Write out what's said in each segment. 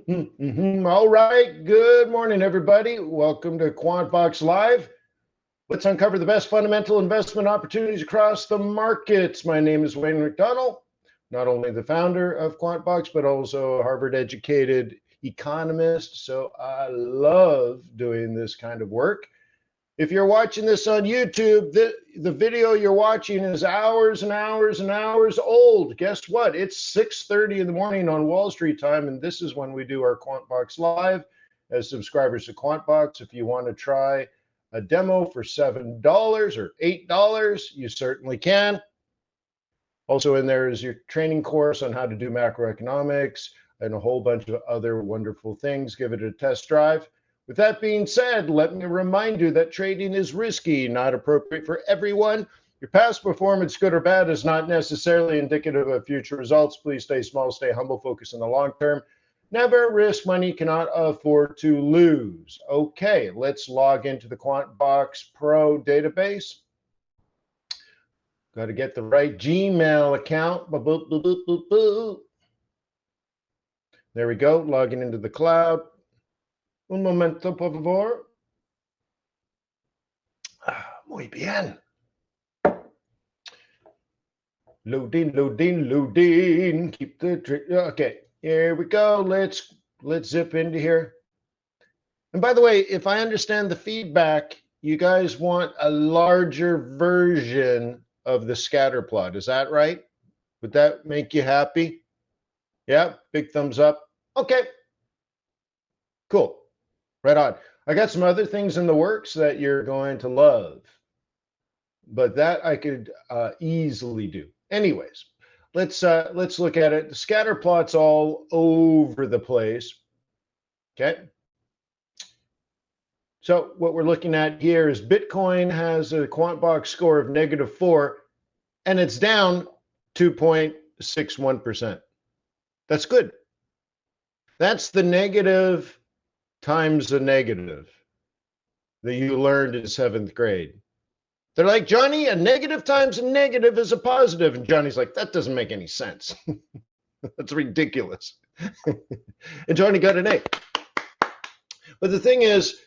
All right. Good morning, everybody. Welcome to QuantBox Live. Let's uncover the best fundamental investment opportunities across the markets. My name is Wayne McDonald, not only the founder of QuantBox, but also a Harvard-educated economist. So I love doing this kind of work. If you're watching this on YouTube, the video you're watching is hours and hours and hours old. Guess what? It's 6:30 in the morning on Wall Street time, and this is when we do our QuantBox Live. As subscribers to QuantBox, if you want to try a demo for $7 or $8, you certainly can. Also in there is your training course on how to do macroeconomics and a whole bunch of other wonderful things. Give it a test drive. With that being said, let me remind you that trading is risky, not appropriate for everyone. Your past performance, good or bad, is not necessarily indicative of future results. Please stay small, stay humble, focus on the long term. Never risk money cannot afford to lose. Okay, let's log into the QuantBox Pro database. Got to get the right Gmail account. There we go, logging into the cloud. Un momento, por favor. Muy bien. Loading. Keep the trick. Okay, here we go. Let's zip into here. And by the way, if I understand the feedback, you guys want a larger version of the scatter plot. Is that right? Would that make you happy? Yeah, big thumbs up. Okay, cool. Right on. I got some other things in the works that you're going to love, but that I could easily do. Anyways, let's look at it. The scatter plot's all over the place. Okay. So what we're looking at here is Bitcoin has a QuantBox score of -4, and it's down 2.61%. That's good. That's the negative times the negative that you learned in 7th grade. They're like, Johnny, a negative times a negative is a positive. And Johnny's like, that doesn't make any sense. That's ridiculous. And Johnny got an A. But the thing is,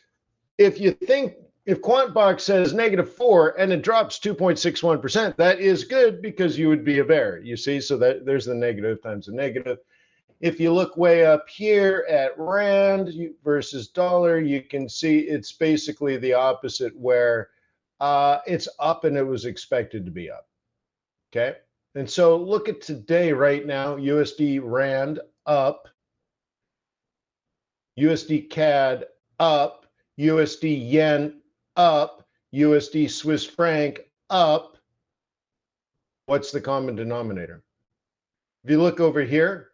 if QuantBox says -4 and it drops 2.61%, that is good because you would be a bear, you see? So that there's the negative times the negative. If you look way up here at Rand versus dollar, you can see it's basically the opposite where it's up and it was expected to be up. Okay. And so look at today right now, USD Rand up, USD CAD up, USD Yen up, USD Swiss franc up. What's the common denominator? If you look over here,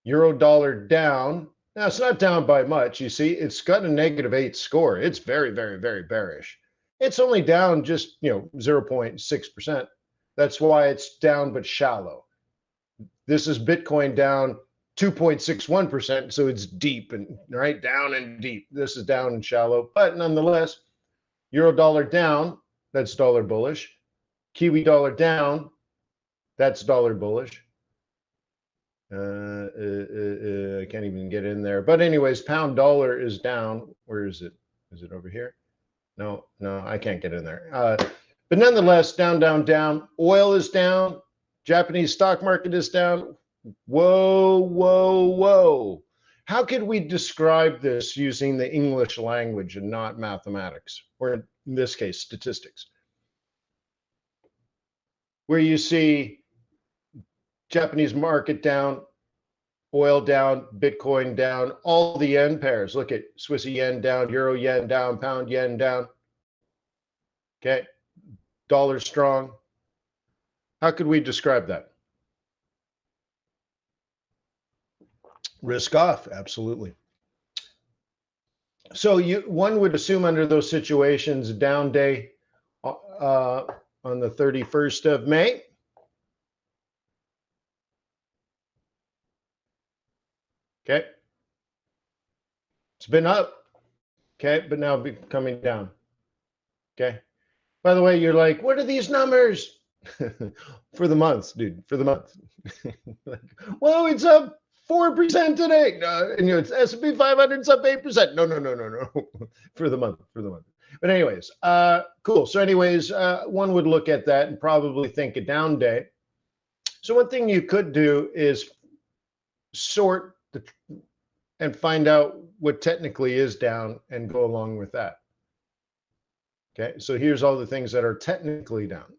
Euro dollar down. Now it's not down by much. You see, it's got a -8 score. It's very, very, very bearish. It's only down just 0.6%. That's why it's down but shallow. This is Bitcoin down 2.61%, so it's deep and right down and deep. This is down and shallow, but nonetheless, Euro dollar down. That's dollar bullish. Kiwi dollar down. That's dollar bullish. I can't even get in there. But anyways, pound dollar is down. Where is it? Is it over here? No, I can't get in there. But nonetheless, down, down, down. Oil is down. Japanese stock market is down. Whoa. How could we describe this using the English language and not mathematics, or in this case, statistics? Where you see Japanese market down, oil down, Bitcoin down, all the yen pairs. Look at Swiss yen down, Euro yen down, pound yen down. Okay, dollar strong. How could we describe that? Risk off, absolutely. So one would assume under those situations, a down day on the 31st of May. Okay. It's been up. Okay. But now coming down. Okay. By the way, you're like, what are these numbers? For the month, dude, for the month. Like, whoa, it's up 4% today. And it's S&P 500's up 8%. No. For the month. But anyways, cool. So anyways, one would look at that and probably think a down day. So one thing you could do is sort and find out what technically is down and go along with that. Okay, so here's all the things that are technically down.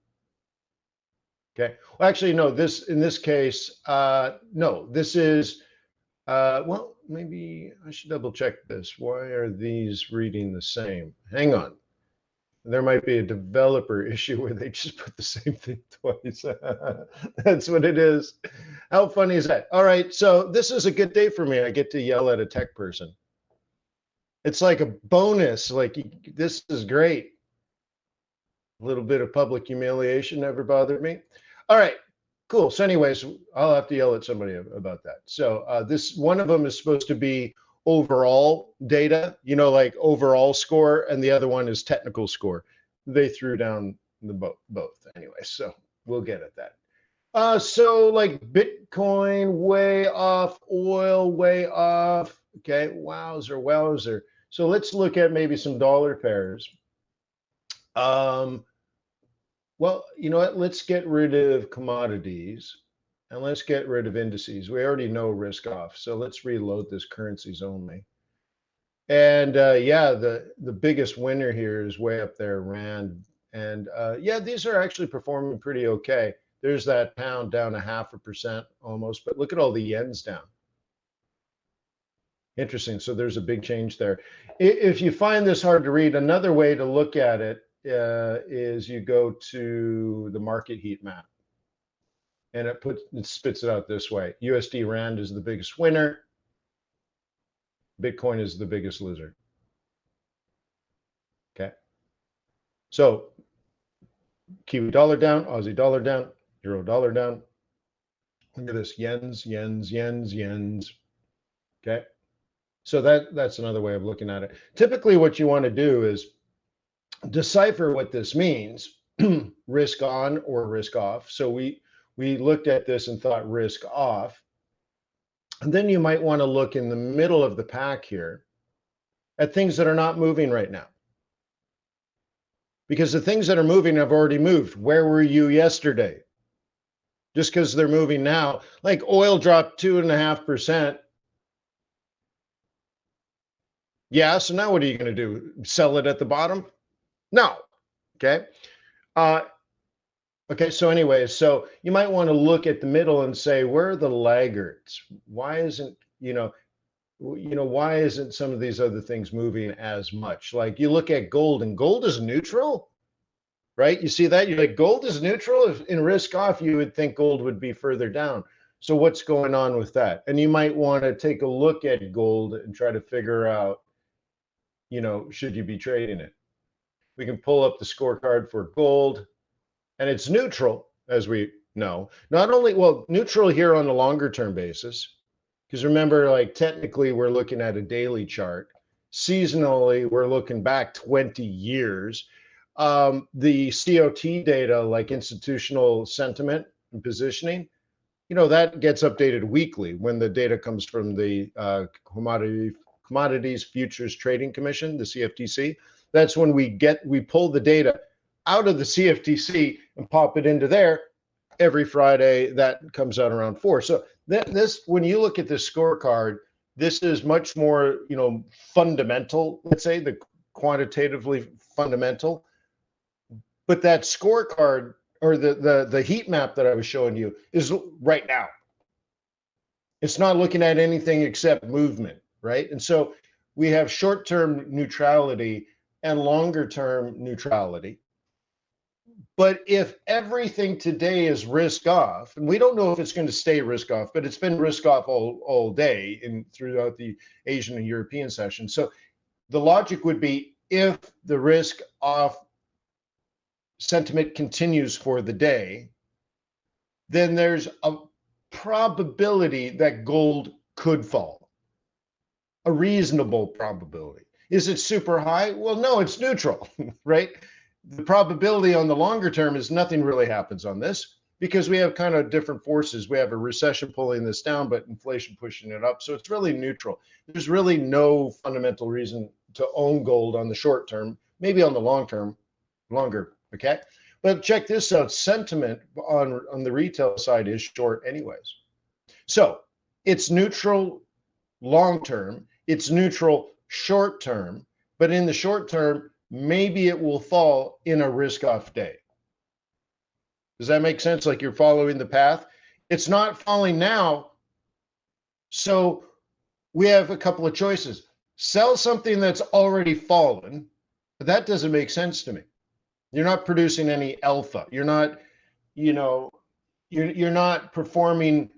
Okay, well, actually, no, in this case, no, this is, well, maybe I should double check this. Why are these reading the same? Hang on. There might be a developer issue where they just put the same thing twice. That's what it is. How funny is that? All right, so this is a good day for me. I get to yell at a tech person. It's like a bonus. Like, this is great. A little bit of public humiliation never bothered me. All right, cool. So anyways, I'll have to yell at somebody about that. So this one of them is supposed to be overall data, like overall score, and the other one is technical score. They threw down the both anyway, so we'll get at that. So like Bitcoin way off, oil way off. Okay, wowzer. So let's look at maybe some dollar pairs. Well, you know what? Let's get rid of commodities and let's get rid of indices. We already know risk off. So let's reload this currencies only. And yeah, the biggest winner here is way up there, Rand. And yeah, these are actually performing pretty okay. There's that pound down 0.5% almost, but look at all the yens down. Interesting. So there's a big change there. If you find this hard to read, another way to look at it is you go to the market heat map, and it spits it out this way. USD Rand is the biggest winner. Bitcoin is the biggest loser. Okay. So Kiwi dollar down, Aussie dollar down, Euro dollar down. Look at this, yens. Okay. So that's another way of looking at it. Typically what you want to do is decipher what this means, risk on or risk off. So we looked at this and thought risk off. And then you might want to look in the middle of the pack here at things that are not moving right now. Because the things that are moving have already moved. Where were you yesterday? Just because they're moving now, like oil dropped 2.5%. Yeah, so now what are you going to do? Sell it at the bottom? No. Okay. Okay. So anyway, so you might want to look at the middle and say, where are the laggards? Why isn't, why isn't some of these other things moving as much? Like you look at gold, and gold is neutral, right? You see that? You're like, gold is neutral. If in risk off, you would think gold would be further down. So what's going on with that? And you might want to take a look at gold and try to figure out, should you be trading it? We can pull up the scorecard for gold, and it's neutral, as we know. Not only, well, neutral here on a longer term basis, because remember, like technically we're looking at a daily chart. Seasonally, we're looking back 20 years. The COT data, like institutional sentiment and positioning, that gets updated weekly when the data comes from the Commodities Futures Trading Commission, the CFTC. That's when we pull the data out of the CFTC and pop it into there every Friday. That comes out around 4. So this, when you look at this scorecard, this is much more, fundamental, let's say, the quantitatively fundamental. But that scorecard or the heat map that I was showing you is right now. It's not looking at anything except movement, right? And so we have short-term neutrality and longer-term neutrality. But if everything today is risk off, and we don't know if it's going to stay risk off, but it's been risk off all day throughout the Asian and European session. So the logic would be, if the risk off sentiment continues for the day, then there's a probability that gold could fall. A reasonable probability. Is it super high? Well, no, it's neutral, right? The probability on the longer term is nothing really happens on this. because we have kind of different forces. We have a recession pulling this down, but inflation pushing it up. So it's really neutral. There's really no fundamental reason to own gold on the short term, maybe on the long term, longer, okay? But check this out, sentiment on the retail side is short anyways. So it's neutral long term, it's neutral short term, but in the short term, maybe it will fall in a risk off day. Does that make sense? Like you're following the path. It's not falling now. So we have a couple of choices. Sell something that's already fallen. But that doesn't make sense to me. You're not producing any alpha. You're not, you know, you're not performing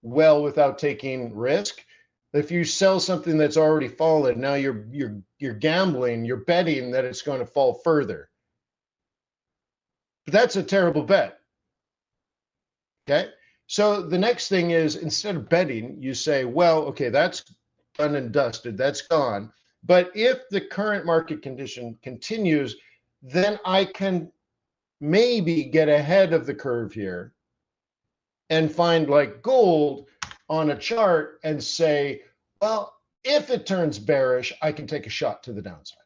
well without taking risk. If you sell something that's already fallen, now you're gambling, you're betting that it's going to fall further. But that's a terrible bet. Okay. So the next thing is, instead of betting, you say, well, okay, that's done and dusted, that's gone. But if the current market condition continues, then I can maybe get ahead of the curve here and find like gold on a chart and say, well, if it turns bearish, I can take a shot to the downside.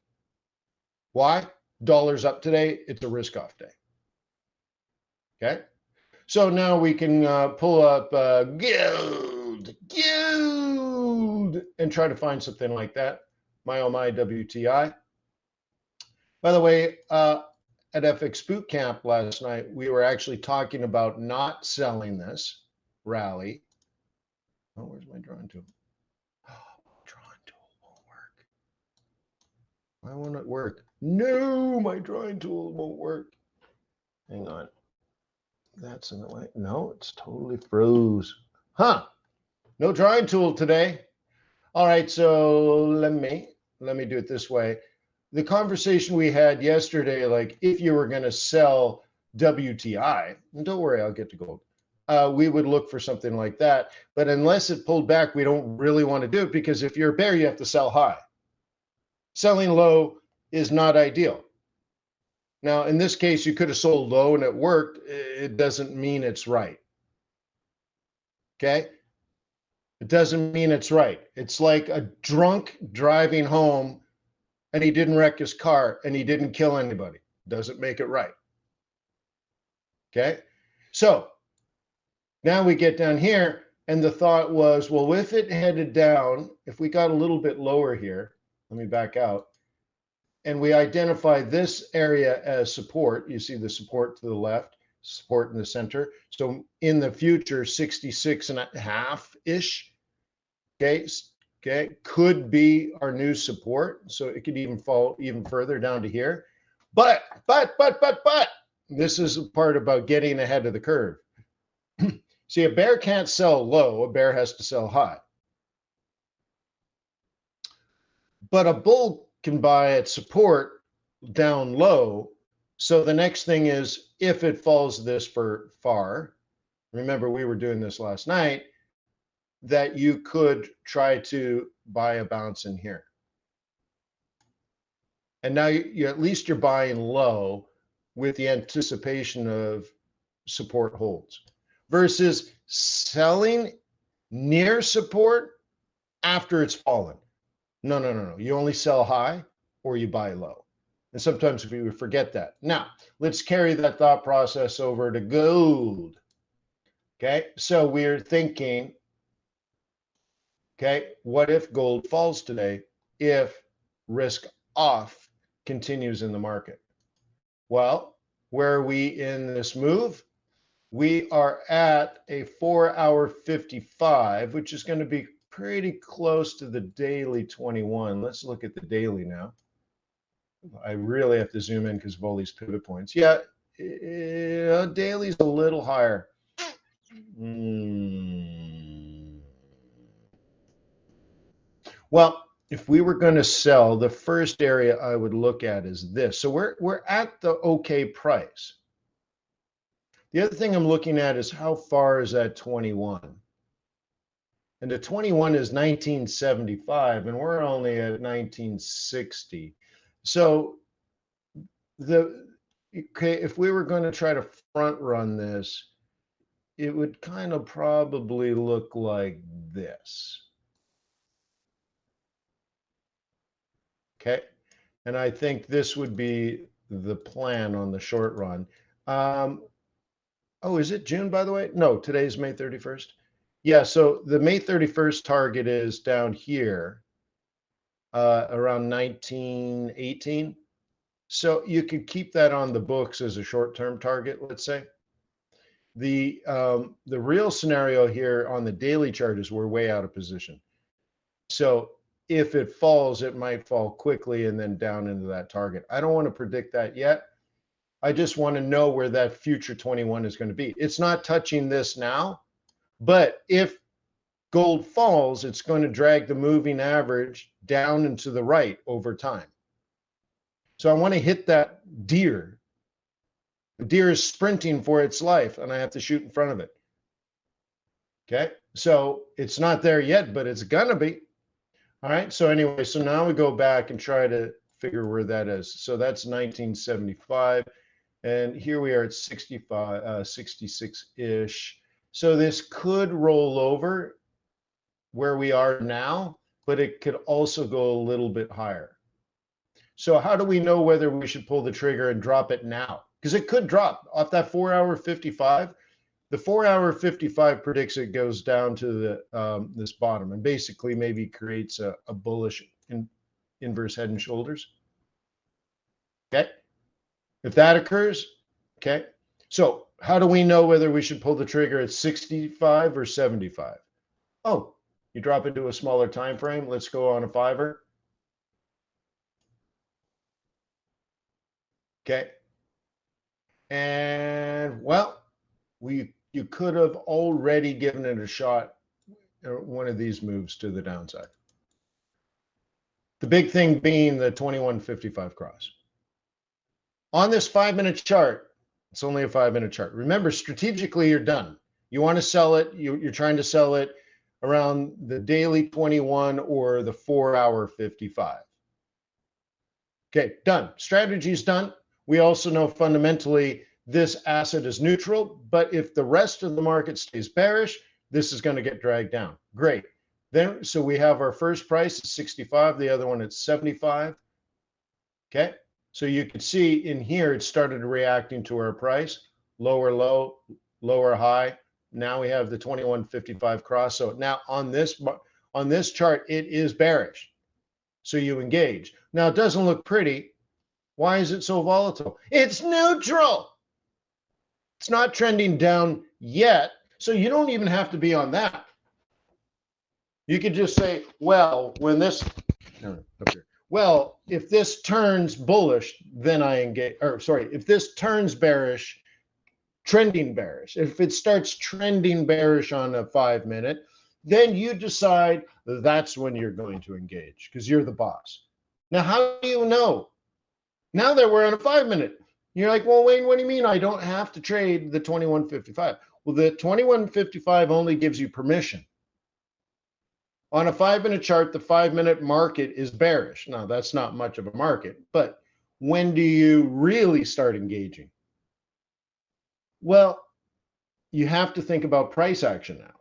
Why? Dollar's up today. It's a risk off day. Okay. So now we can pull up gold, and try to find something like that. My oh my WTI. By the way, at FX Boot Camp last night, we were actually talking about not selling this rally. Oh, where's my drawing tool? Oh, drawing tool won't work. Why won't it work? No, my drawing tool won't work. Hang on. That's in the way. No, it's totally froze. Huh. No drawing tool today. All right, so let me do it this way. The conversation we had yesterday, like if you were going to sell WTI, and don't worry, I'll get to gold. We would look for something like that. But unless it pulled back, we don't really want to do it, because if you're a bear, you have to sell high. Selling low is not ideal. Now, in this case, you could have sold low and it worked. It doesn't mean it's right. Okay? It doesn't mean it's right. It's like a drunk driving home and he didn't wreck his car and he didn't kill anybody. Doesn't make it right. Okay? So now we get down here, and the thought was, well, if it headed down, if we got a little bit lower here, let me back out, and we identify this area as support. You see the support to the left, support in the center. So in the future, 66.5-ish, okay, could be our new support. So it could even fall even further down to here. But, this is the part about getting ahead of the curve. See, a bear can't sell low, a bear has to sell high. But a bull can buy at support down low. So the next thing is, if it falls this far, remember we were doing this last night, that you could try to buy a bounce in here. And now you at least you're buying low with the anticipation of support holds, versus selling near support after it's fallen. No. You only sell high or you buy low. And sometimes we forget that. Now, let's carry that thought process over to gold. Okay, so we're thinking, okay, what if gold falls today if risk off continues in the market? Well, where are we in this move? We are at a 4-hour 55, which is going to be pretty close to the daily 21. Let's look at the daily now. I really have to zoom in because of all these pivot points. Yeah, daily's a little higher. Well, if we were going to sell, the first area I would look at is this. So we're at the okay price. The other thing I'm looking at is how far is that 21? And the 21 is 1975, and we're only at 1960. So if we were going to try to front run this, it would kind of probably look like this. Okay. And I think this would be the plan on the short run. Oh, is it June, by the way? No, today's May 31st. Yeah, so the May 31st target is down here, around 1918. So you could keep that on the books as a short-term target, let's say. The real scenario here on the daily chart is we're way out of position. So if it falls, it might fall quickly and then down into that target. I don't want to predict that yet. I just want to know where that future 21 is going to be. It's not touching this now, but if gold falls, it's going to drag the moving average down and to the right over time. So I want to hit that deer. The deer is sprinting for its life, and I have to shoot in front of it. Okay, so it's not there yet, but it's gonna be. All right, so anyway, so now we go back and try to figure where that is. So that's 1975, and here we are at 65, 66-ish. So this could roll over where we are now, but it could also go a little bit higher. So how do we know whether we should pull the trigger and drop it now? Because it could drop off that 4-hour 55. The 4-hour 55 predicts it goes down to the this bottom and basically maybe creates a bullish inverse head and shoulders. Okay, if that occurs, okay. So how do we know whether we should pull the trigger at 65 or 75? Oh, you drop into a smaller time frame. Let's go on a 5-er. Okay. And well, you could have already given it a shot, one of these moves to the downside. The big thing being the 2155 cross. On this 5-minute chart, it's only a 5-minute chart. Remember, strategically, you're done. You want to sell it. You're trying to sell it around the daily 21 or the 4-hour 55. Okay, done. Strategy's done. We also know fundamentally this asset is neutral, but if the rest of the market stays bearish, this is going to get dragged down. Great. Then, so we have our first price at 65, the other one at 75. Okay, so you can see in here, it started reacting to our price, lower low, lower high. Now we have the 2155 cross. So now on this chart, it is bearish. So you engage. Now it doesn't look pretty. Why is it so volatile? It's neutral. It's not trending down yet. So you don't even have to be on that. You could just say, well, when this, well, if this turns bullish, then I engage, or sorry, if this turns bearish, trending bearish, if it starts trending bearish on a 5-minute, then you decide that's when you're going to engage because you're the boss. Now, how do you know? Now that we're on a 5-minute, you're like, well, Wayne, what do you mean I don't have to trade the 2155? Well, the 2155 only gives you permission. On a 5-minute chart, the 5-minute market is bearish. Now, that's not much of a market, but when do you really start engaging? Well, you have to think about price action now.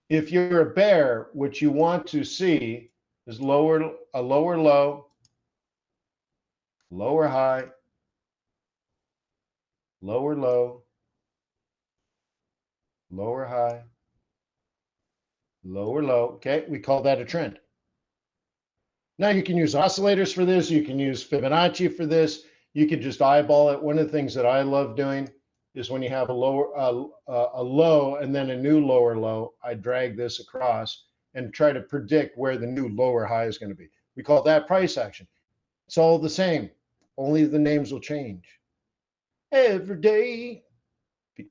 If you're a bear, what you want to see is a lower low, lower high, lower low, lower high, lower low. Okay, we call that a trend. Now you can use oscillators for this. You can use Fibonacci for this. You can just eyeball it. One of the things that I love doing is when you have a low and then a new lower low, I drag this across and try to predict where the new lower high is going to be. We call that price action. It's all the same, only the names will change. Every day,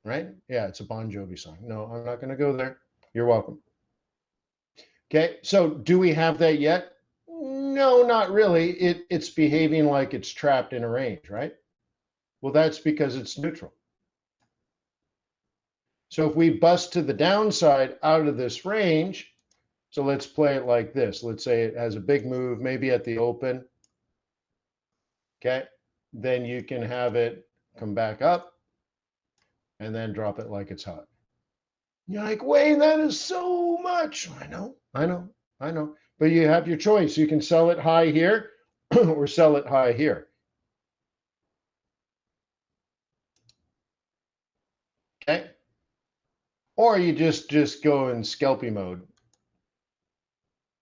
right? Yeah, it's a Bon Jovi song. No, I'm not going to go there. You're welcome. Okay, so do we have that yet? No, not really. It's behaving like it's trapped in a range, right? Well, that's because it's neutral. So if we bust to the downside out of this range, so let's play it like this. Let's say it has a big move, maybe at the open. Okay, then you can have it come back up and then drop it like it's hot. You're like, Wayne, that is so much. I know. But you have your choice. You can sell it high here or sell it high here. Okay. Or you just go in scalpy mode.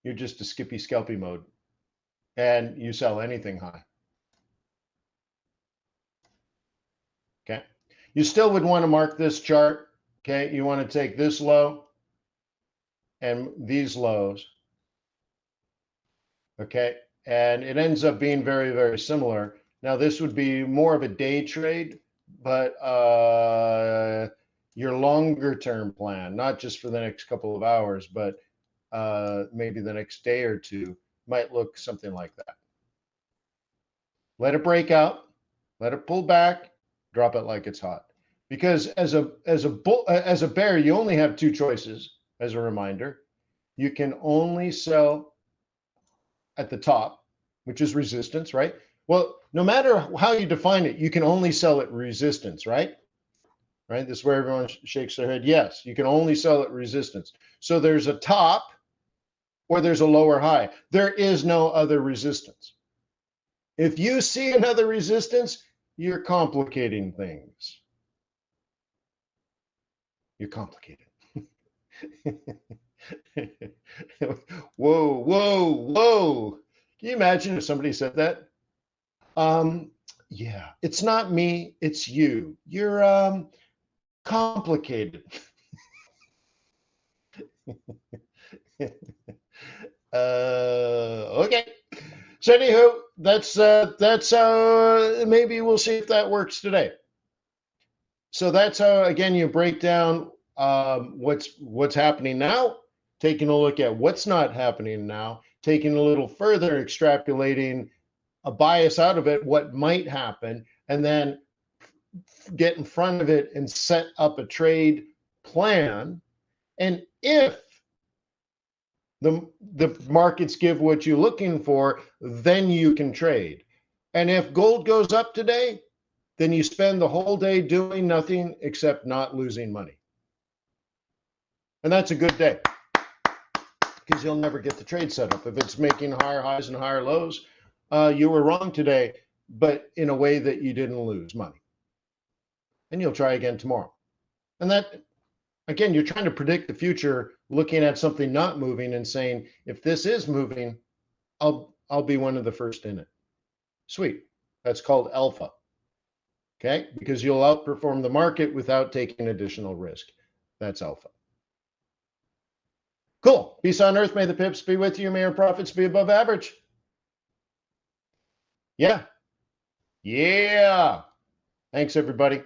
You're just a skippy scalpy mode and you sell anything high. Okay. You still would want to mark this chart. Okay. You want to take this low and these lows. Okay. And it ends up being very, very similar. Now, this would be more of a day trade, but your longer term plan, not just for the next couple of hours, but maybe the next day or two, might look something like that. Let it break out, let it pull back, drop it like it's hot. Because as a bear, you only have two choices. As a reminder, you can only sell at the top, which is resistance, right? Well, no matter how you define it, you can only sell at resistance, right? Right? This is where everyone shakes their head. Yes, you can only sell at resistance. So there's a top or there's a lower high. There is no other resistance. If you see another resistance, you're complicating things. You're complicated. Whoa, whoa, whoa. Can you imagine if somebody said that? Yeah, it's not me, it's you. You're complicated. Okay. So anywho, that's maybe we'll see if that works today. So that's how, again, you break down what's happening now, taking a look at what's not happening now, taking a little further, extrapolating a bias out of it, what might happen, and then get in front of it and set up a trade plan. And if the markets give what you're looking for, then you can trade. And if gold goes up today, then you spend the whole day doing nothing except not losing money. And that's a good day because you'll never get the trade set up. If it's making higher highs and higher lows, you were wrong today, but in a way that you didn't lose money. And you'll try again tomorrow. And that, again, you're trying to predict the future, looking at something not moving and saying, if this is moving, I'll be one of the first in it. Sweet. That's called alpha. Okay, because you'll outperform the market without taking additional risk. That's alpha. Cool. Peace on earth. May the pips be with you. May your profits be above average. Yeah. Yeah. Thanks, everybody.